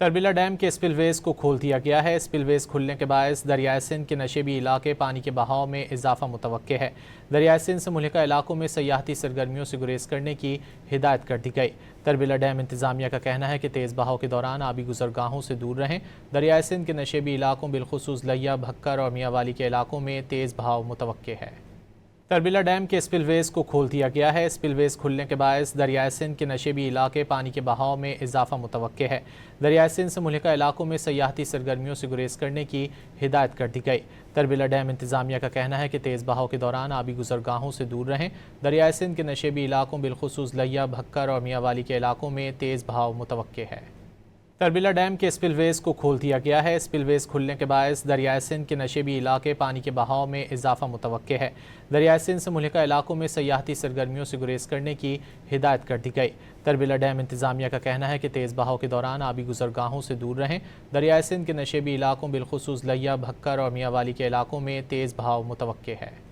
तरबिला dam के spillways को खोल दिया गया है। स्पिलवेज खुलने के बायस दरियाए सिंध के नशेबी इलाके पानी के बहाव में इजाफा मुतवक्के है। दरियाए सिंध से मुल्हिका इलाकों में सयाहती सरगर्मियों से गुरेज करने की हिदायत कर दी गई। तरबिला डैम इंतजामिया का कहना है कि तेज़ बहाव के दौरान आबी गुजरगाहों से दूर रहें। दरियाए सिंध के नशेबी इलाकों बिलखुसूस लिया, भक्कर और मियाँवाली के इलाकों में तेज़ बहाव मुतवक्के है। तरबिला डैम के स्पिलवेज को खोल दिया गया है। स्पिलवेज खुलने के बायस दरियाए सिंध के नशेबी इलाके पानी के बहाव में इजाफा मुतवक्के है। दरियाए सिंध से मुल्हिका इलाकों में सयाहती सरगर्मियों से गुरेज करने की हिदायत कर दी गई। तरबिला डैम इंतजामिया का कहना है कि तेज़ बहाव के दौरान आबी गुजरगाहों से दूर रहें। दरियाए सिंध के नशेबी इलाकों बिलखुसूस लिया, भक्कर और मियाँवाली के इलाकों में तेज़ बहाव मुतवक्के है। तरबिला डैम के स्पिलवेज को खोल दिया गया है। स्पिलवेज खुलने के बायस दरियाए सिंध के नशेबी इलाके पानी के बहाव में इजाफा मुतवक्के है। दरियाए सिंध से मुल्हिका इलाकों में सयाहती सरगर्मियों से गुरेज करने की हिदायत कर दी गई। तरबिला डैम इंतजामिया का कहना है कि तेज़ बहाव के दौरान आबी गुजरगाहों से दूर रहें। दरियाए सिंध के नशेबी इलाकों बिलखुसूस लिया, भक्कर और मियाँवाली के इलाकों में तेज़ बहाव मुतवक्के है।